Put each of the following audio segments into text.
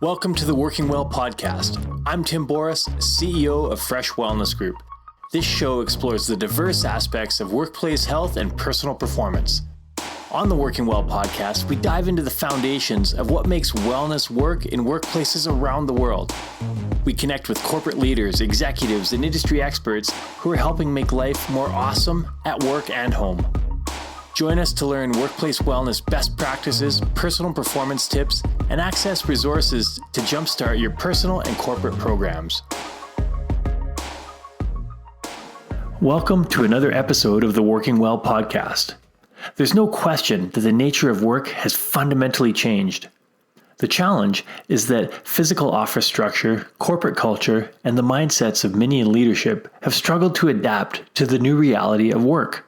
Welcome to the Working Well podcast. I'm Tim Boris, CEO of Fresh Wellness Group. This show explores the diverse aspects of workplace health and personal performance. On the Working Well podcast, we dive into the foundations of what makes wellness work in workplaces around the world. We connect with corporate leaders, executives, and industry experts who are helping make life more awesome at work and home. Join us to learn workplace wellness best practices, personal performance tips, and access resources to jumpstart your personal and corporate programs. Welcome to another episode of the Working Well podcast. There's no question that the nature of work has fundamentally changed. The challenge is that physical office structure, corporate culture, and the mindsets of many in leadership have struggled to adapt to the new reality of work.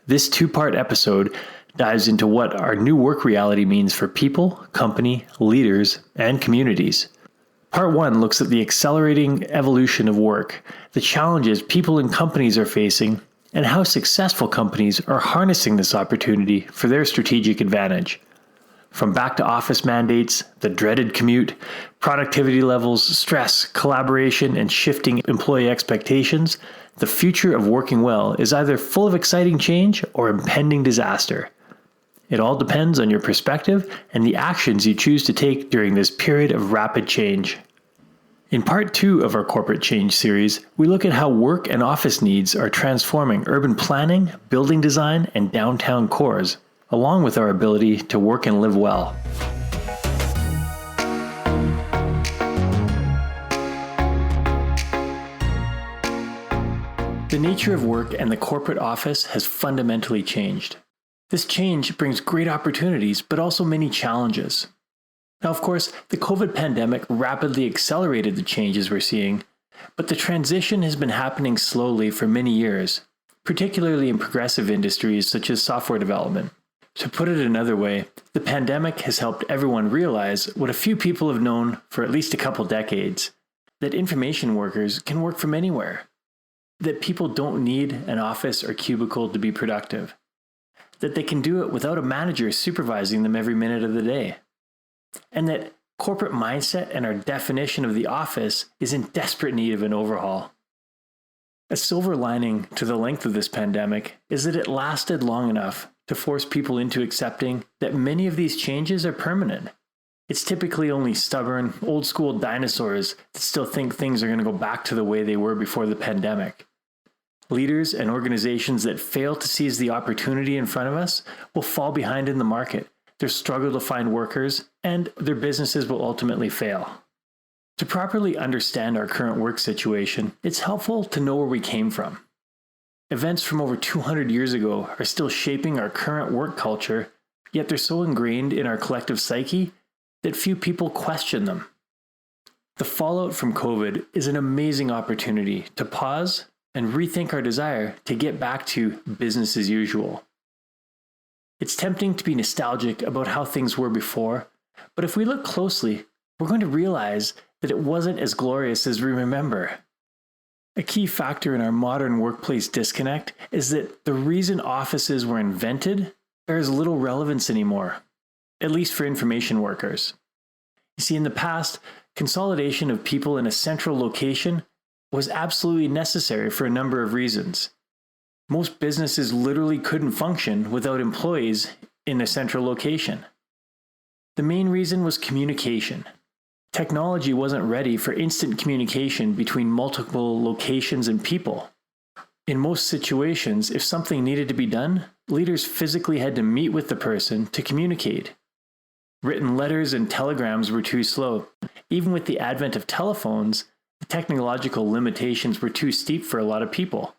This two-part episode dives into what our new work reality means for people, company, leaders, and communities. Part 1 looks at the accelerating evolution of work, the challenges people and companies are facing, and how successful companies are harnessing this opportunity for their strategic advantage. From back-to-office mandates, the dreaded commute, productivity levels, stress, collaboration, and shifting employee expectations, the future of working well is either full of exciting change or impending disaster. It all depends on your perspective and the actions you choose to take during this period of rapid change. In part 2 of our corporate change series, we look at how work and office needs are transforming urban planning, building design, and downtown cores, along with our ability to work and live well. The nature of work and the corporate office has fundamentally changed. This change brings great opportunities, but also many challenges. Now, of course, the COVID pandemic rapidly accelerated the changes we're seeing, but the transition has been happening slowly for many years, particularly in progressive industries such as software development. To put it another way, the pandemic has helped everyone realize what a few people have known for at least a couple decades, that information workers can work from anywhere. That people don't need an office or cubicle to be productive. That they can do it without a manager supervising them every minute of the day. And that corporate mindset and our definition of the office is in desperate need of an overhaul. A silver lining to the length of this pandemic is that it lasted long enough to force people into accepting that many of these changes are permanent. It's typically only stubborn, old-school dinosaurs that still think things are going to go back to the way they were before the pandemic. Leaders and organizations that fail to seize the opportunity in front of us will fall behind in the market. They'll struggle to find workers, and their businesses will ultimately fail. To properly understand our current work situation, it's helpful to know where we came from. Events from over 200 years ago are still shaping our current work culture, yet they're so ingrained in our collective psyche that few people question them. The fallout from COVID is an amazing opportunity to pause and rethink our desire to get back to business as usual. It's tempting to be nostalgic about how things were before, but if we look closely, we're going to realize that it wasn't as glorious as we remember. A key factor in our modern workplace disconnect is that the reason offices were invented bears little relevance anymore, at least for information workers. You see, in the past, consolidation of people in a central location was absolutely necessary for a number of reasons. Most businesses literally couldn't function without employees in a central location. The main reason was communication. Technology wasn't ready for instant communication between multiple locations and people. In most situations, if something needed to be done, leaders physically had to meet with the person to communicate. Written letters and telegrams were too slow. Even with the advent of telephones, the technological limitations were too steep for a lot of people.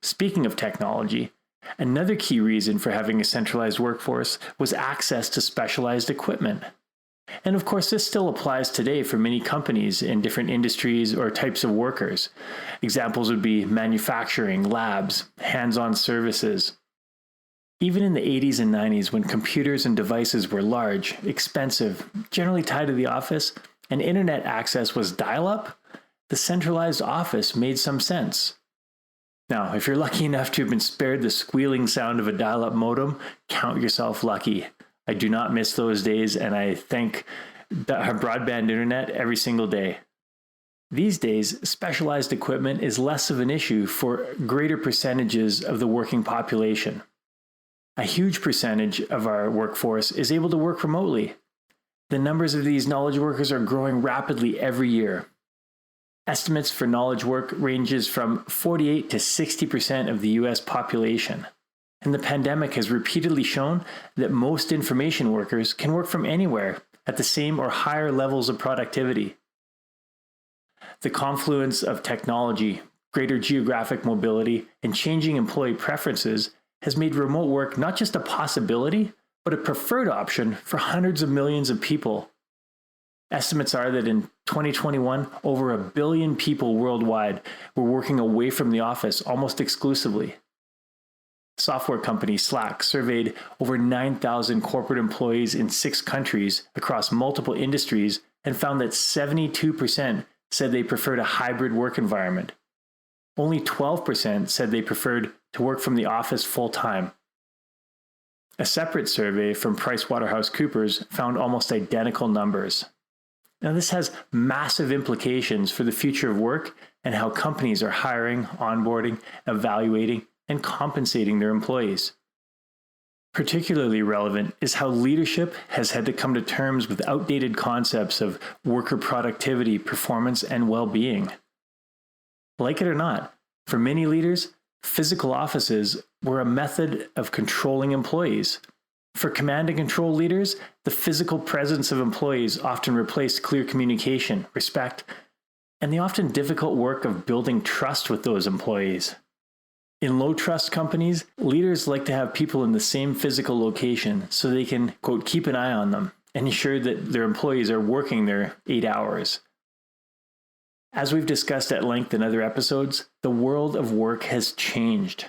Speaking of technology, another key reason for having a centralized workforce was access to specialized equipment. And of course, this still applies today for many companies in different industries or types of workers. Examples would be manufacturing, labs, hands-on services. Even in the 80s and 90s, when computers and devices were large, expensive, generally tied to the office, and internet access was dial-up, the centralized office made some sense. Now, if you're lucky enough to have been spared the squealing sound of a dial-up modem, count yourself lucky. I do not miss those days, and I thank broadband internet every single day. These days, specialized equipment is less of an issue for greater percentages of the working population. A huge percentage of our workforce is able to work remotely. The numbers of these knowledge workers are growing rapidly every year. Estimates for knowledge work ranges from 48 to 60% of the US population. And the pandemic has repeatedly shown that most information workers can work from anywhere at the same or higher levels of productivity. The confluence of technology, greater geographic mobility, and changing employee preferences has made remote work not just a possibility, but a preferred option for hundreds of millions of people. Estimates are that in 2021, over 1 billion people worldwide were working away from the office almost exclusively. Software company Slack surveyed over 9,000 corporate employees in 6 countries across multiple industries and found that 72% said they preferred a hybrid work environment. Only 12% said they preferred to work from the office full-time. A separate survey from PricewaterhouseCoopers found almost identical numbers. Now, this has massive implications for the future of work and how companies are hiring, onboarding, evaluating, and compensating their employees. Particularly relevant is how leadership has had to come to terms with outdated concepts of worker productivity, performance, and well-being. Like it or not, for many leaders, physical offices were a method of controlling employees. For command and control leaders, the physical presence of employees often replaced clear communication, respect, and the often difficult work of building trust with those employees. In low-trust companies, leaders like to have people in the same physical location so they can, quote, keep an eye on them and ensure that their employees are working their 8 hours. As we've discussed at length in other episodes, the world of work has changed.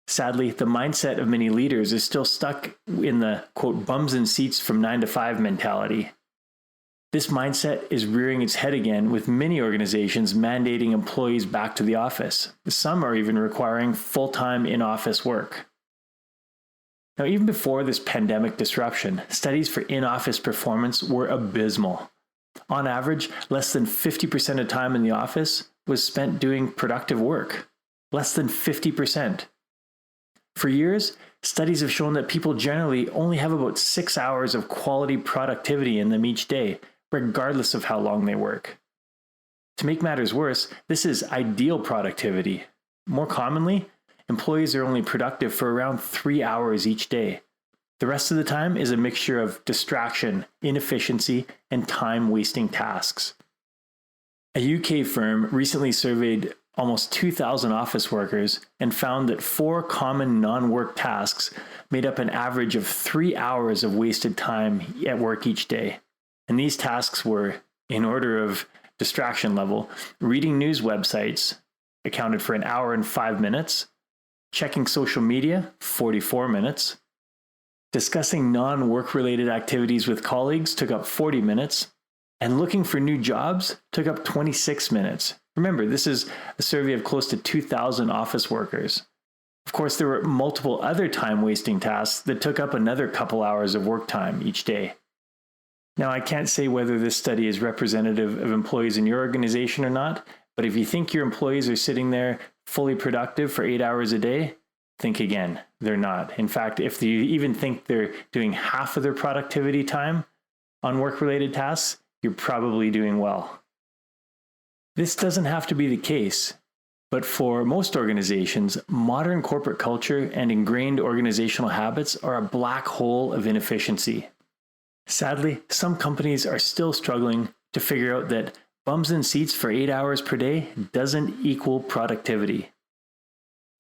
Sadly, the mindset of many leaders is still stuck in the, quote, bums and seats from 9 to 5 mentality. This mindset is rearing its head again, with many organizations mandating employees back to the office. Some are even requiring full-time in-office work. Now, even before this pandemic disruption, studies for in-office performance were abysmal. On average, less than 50% of time in the office was spent doing productive work. Less than 50%. For years, studies have shown that people generally only have about 6 hours of quality productivity in them each day, regardless of how long they work. To make matters worse, this is ideal productivity. More commonly, employees are only productive for around 3 hours each day. The rest of the time is a mixture of distraction, inefficiency, and time-wasting tasks. A UK firm recently surveyed almost 2,000 office workers and found that 4 common non-work tasks made up an average of 3 hours of wasted time at work each day. And these tasks were, in order of distraction level, reading news websites accounted for 1 hour and 5 minutes, checking social media, 44 minutes, discussing non-work related activities with colleagues took up 40 minutes, and looking for new jobs took up 26 minutes. Remember, this is a survey of close to 2,000 office workers. Of course, there were multiple other time-wasting tasks that took up another couple hours of work time each day. Now, I can't say whether this study is representative of employees in your organization or not, but if you think your employees are sitting there fully productive for 8 hours a day, think again. They're not. In fact, if you even think they're doing half of their productivity time on work-related tasks, you're probably doing well. This doesn't have to be the case, but for most organizations, modern corporate culture and ingrained organizational habits are a black hole of inefficiency. Sadly, some companies are still struggling to figure out that bums and seats for 8 hours per day doesn't equal productivity.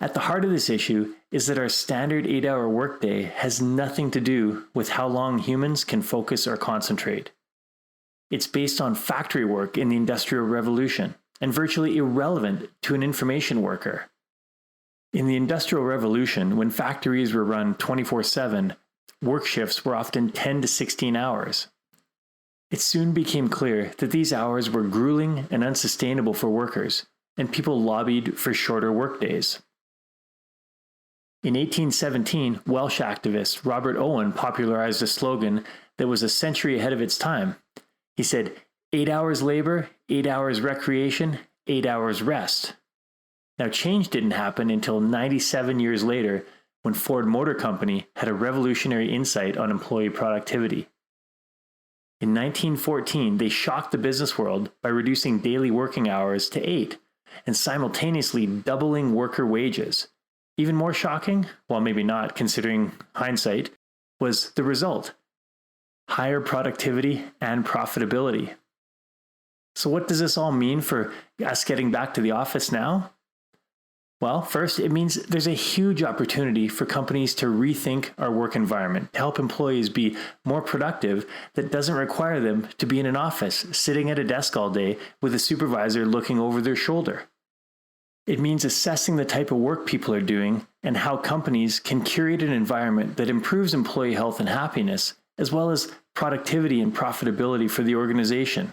At the heart of this issue is that our standard 8-hour workday has nothing to do with how long humans can focus or concentrate. It's based on factory work in the Industrial Revolution and virtually irrelevant to an information worker. In the Industrial Revolution, when factories were run 24/7, work shifts were often 10 to 16 hours. It soon became clear that these hours were grueling and unsustainable for workers, and people lobbied for shorter workdays. In 1817, Welsh activist Robert Owen popularized a slogan that was a century ahead of its time. He said, 8 hours labor, 8 hours recreation, 8 hours rest. Now, change didn't happen until 97 years later when Ford Motor Company had a revolutionary insight on employee productivity. In 1914, they shocked the business world by reducing daily working hours to 8 and simultaneously doubling worker wages. Even more shocking, well, maybe not considering hindsight, was the result: higher productivity and profitability. So what does this all mean for us getting back to the office now? Well, first, it means there's a huge opportunity for companies to rethink our work environment, to help employees be more productive that doesn't require them to be in an office, sitting at a desk all day with a supervisor looking over their shoulder. It means assessing the type of work people are doing and how companies can curate an environment that improves employee health and happiness, as well as productivity and profitability for the organization.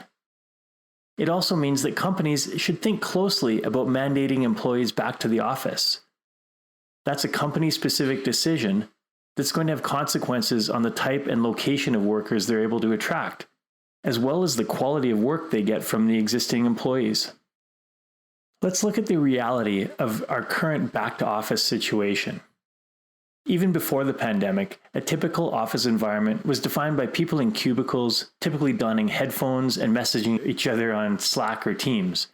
It also means that companies should think closely about mandating employees back to the office. That's a company-specific decision that's going to have consequences on the type and location of workers they're able to attract, as well as the quality of work they get from the existing employees. Let's look at the reality of our current back-to-office situation. Even before the pandemic, a typical office environment was defined by people in cubicles, typically donning headphones and messaging each other on Slack or Teams.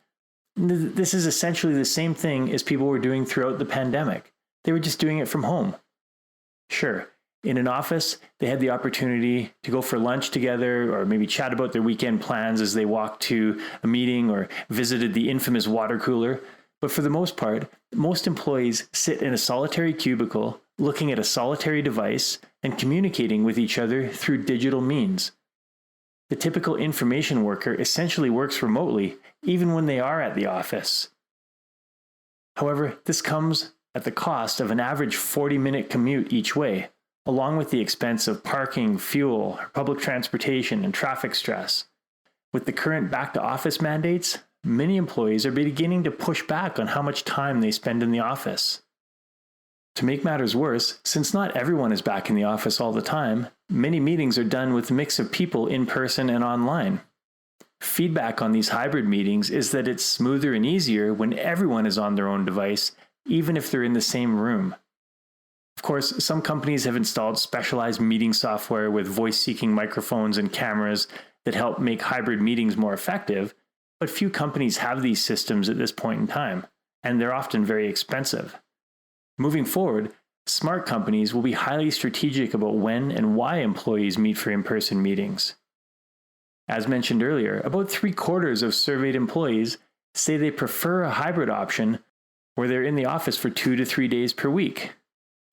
This is essentially the same thing as people were doing throughout the pandemic. They were just doing it from home. Sure, in an office, they had the opportunity to go for lunch together or maybe chat about their weekend plans as they walked to a meeting or visited the infamous water cooler. But for the most part, most employees sit in a solitary cubicle, looking at a solitary device and communicating with each other through digital means. The typical information worker essentially works remotely, even when they are at the office. However, this comes at the cost of an average 40-minute commute each way, along with the expense of parking, fuel, public transportation, and traffic stress. With the current back-to-office mandates, many employees are beginning to push back on how much time they spend in the office. To make matters worse, since not everyone is back in the office all the time, many meetings are done with a mix of people in person and online. Feedback on these hybrid meetings is that it's smoother and easier when everyone is on their own device, even if they're in the same room. Of course, some companies have installed specialized meeting software with voice-seeking microphones and cameras that help make hybrid meetings more effective, but few companies have these systems at this point in time, and they're often very expensive. Moving forward, smart companies will be highly strategic about when and why employees meet for in-person meetings. As mentioned earlier, about 3/4 of surveyed employees say they prefer a hybrid option where they're in the office for 2 to 3 days per week.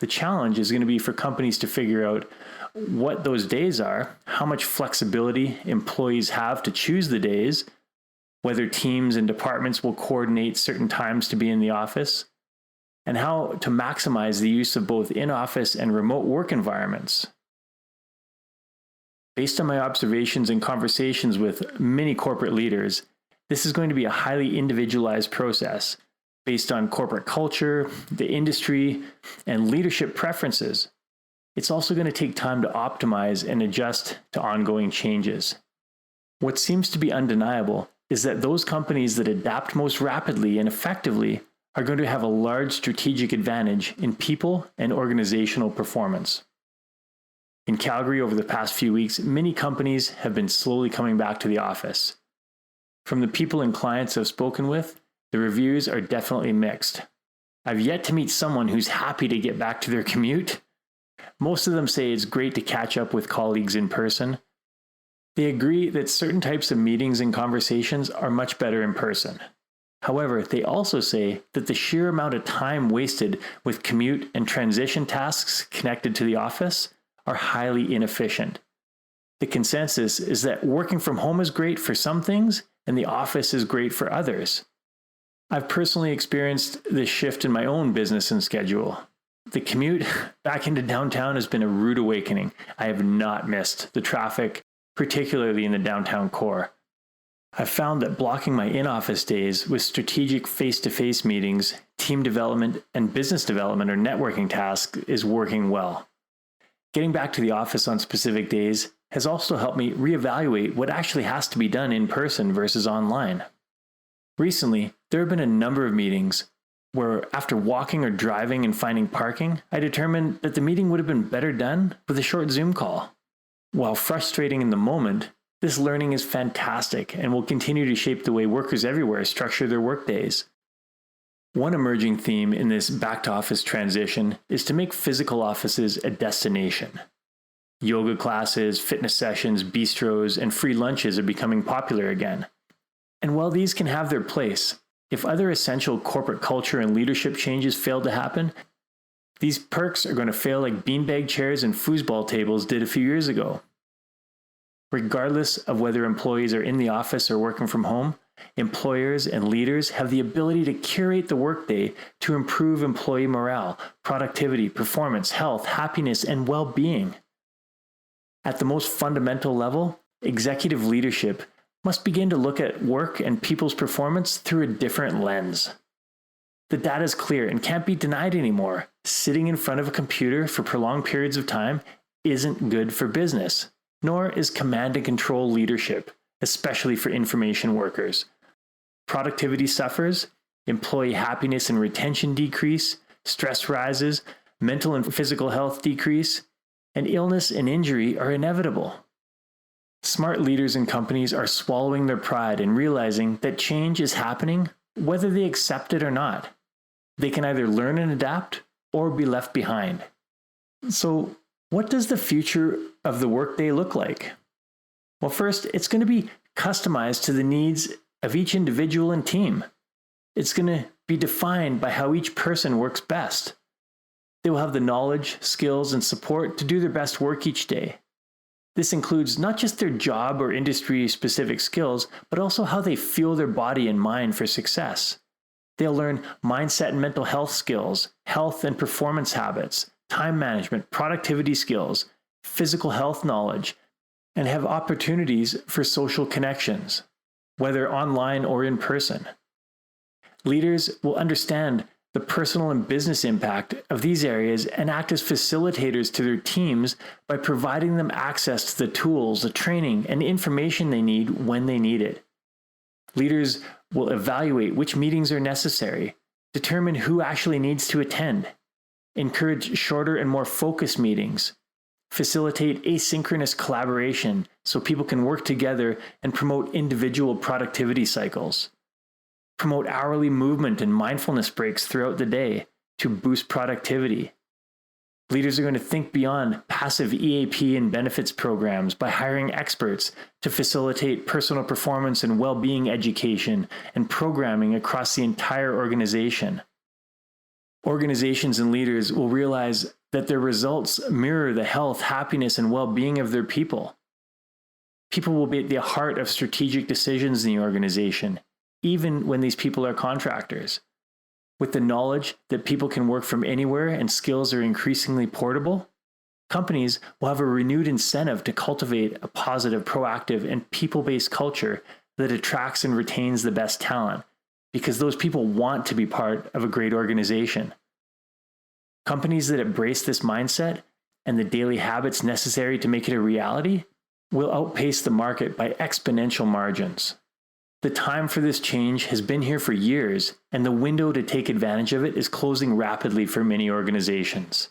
The challenge is going to be for companies to figure out what those days are, how much flexibility employees have to choose the days, whether teams and departments will coordinate certain times to be in the office, and how to maximize the use of both in-office and remote work environments. Based on my observations and conversations with many corporate leaders, this is going to be a highly individualized process based on corporate culture, the industry, and leadership preferences. It's also going to take time to optimize and adjust to ongoing changes. What seems to be undeniable is that those companies that adapt most rapidly and effectively are going to have a large strategic advantage in people and organizational performance. In Calgary over the past few weeks, many companies have been slowly coming back to the office. From the people and clients I've spoken with, the reviews are definitely mixed. I've yet to meet someone who's happy to get back to their commute. Most of them say it's great to catch up with colleagues in person. They agree that certain types of meetings and conversations are much better in person. However, they also say that the sheer amount of time wasted with commute and transition tasks connected to the office are highly inefficient. The consensus is that working from home is great for some things and the office is great for others. I've personally experienced this shift in my own business and schedule. The commute back into downtown has been a rude awakening. I have not missed the traffic, particularly in the downtown core. I've found that blocking my in-office days with strategic face-to-face meetings, team development, and business development or networking tasks is working well. Getting back to the office on specific days has also helped me reevaluate what actually has to be done in person versus online. Recently, there have been a number of meetings where, after walking or driving and finding parking, I determined that the meeting would have been better done with a short Zoom call. While frustrating in the moment, this learning is fantastic and will continue to shape the way workers everywhere structure their workdays. One emerging theme in this back-to-office transition is to make physical offices a destination. Yoga classes, fitness sessions, bistros, and free lunches are becoming popular again. And while these can have their place, if other essential corporate culture and leadership changes fail to happen, these perks are going to fail like beanbag chairs and foosball tables did a few years ago. Regardless of whether employees are in the office or working from home, employers and leaders have the ability to curate the workday to improve employee morale, productivity, performance, health, happiness, and well-being. At the most fundamental level, executive leadership must begin to look at work and people's performance through a different lens. The data is clear and can't be denied anymore. Sitting in front of a computer for prolonged periods of time isn't good for business, nor is command and control leadership, especially for information workers. Productivity suffers, employee happiness and retention decrease, stress rises, mental and physical health decrease, and illness and injury are inevitable. Smart leaders in companies are swallowing their pride and realizing that change is happening whether they accept it or not. They can either learn and adapt or be left behind. So, what does the future of the workday look like? Well, first, it's going to be customized to the needs of each individual and team. It's going to be defined by how each person works best. They will have the knowledge, skills, and support to do their best work each day. This includes not just their job or industry-specific skills, but also how they fuel their body and mind for success. They'll learn mindset and mental health skills, health and performance habits, time management, productivity skills, physical health knowledge, and have opportunities for social connections, whether online or in person. Leaders will understand the personal and business impact of these areas and act as facilitators to their teams by providing them access to the tools, the training, and information they need when they need it. Leaders will evaluate which meetings are necessary, determine who actually needs to attend, encourage shorter and more focused meetings, facilitate asynchronous collaboration so people can work together and promote individual productivity cycles, promote hourly movement and mindfulness breaks throughout the day to boost productivity. Leaders are going to think beyond passive EAP and benefits programs by hiring experts to facilitate personal performance and well-being education and programming across the entire organization. Organizations and leaders will realize that their results mirror the health, happiness, and well-being of their people. People will be at the heart of strategic decisions in the organization, even when these people are contractors. With the knowledge that people can work from anywhere and skills are increasingly portable, companies will have a renewed incentive to cultivate a positive, proactive, and people-based culture that attracts and retains the best talent, because those people want to be part of a great organization. Companies that embrace this mindset and the daily habits necessary to make it a reality will outpace the market by exponential margins. The time for this change has been here for years, and the window to take advantage of it is closing rapidly for many organizations.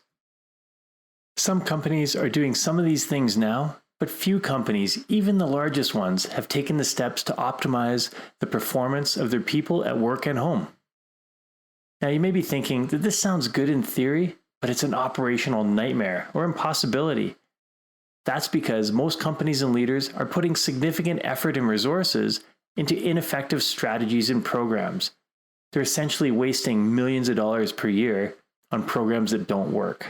Some companies are doing some of these things now, but few companies, even the largest ones, have taken the steps to optimize the performance of their people at work and home. Now, you may be thinking that this sounds good in theory, but it's an operational nightmare or impossibility. That's because most companies and leaders are putting significant effort and resources into ineffective strategies and programs. They're essentially wasting millions of dollars per year on programs that don't work.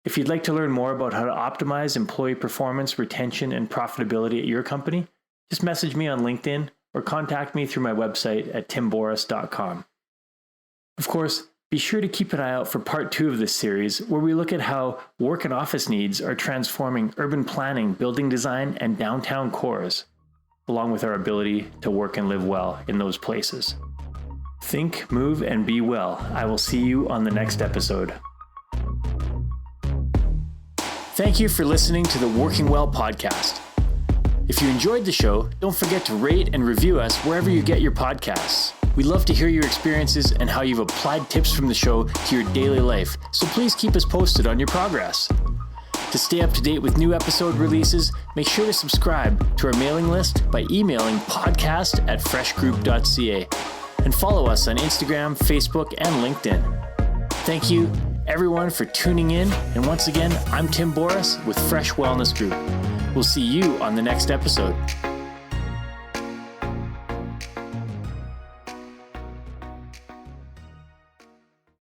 If you'd like to learn more about how to optimize employee performance, retention, and profitability at your company, just message me on LinkedIn or contact me through my website at timboris.com. Of course, be sure to keep an eye out for part 2 of this series, where we look at how work and office needs are transforming urban planning, building design, and downtown cores, along with our ability to work and live well in those places. Think, move, and be well. I will see you on the next episode. Thank you for listening to the Working Well podcast. If you enjoyed the show, don't forget to rate and review us wherever you get your podcasts. We'd love to hear your experiences and how you've applied tips from the show to your daily life, so please keep us posted on your progress. To stay up to date with new episode releases, make sure to subscribe to our mailing list by emailing podcast@freshgroup.ca and follow us on Instagram, Facebook, and LinkedIn. Thank you, everyone, for tuning in. And once again, I'm Tim Boris with Fresh Wellness Group. We'll see you on the next episode.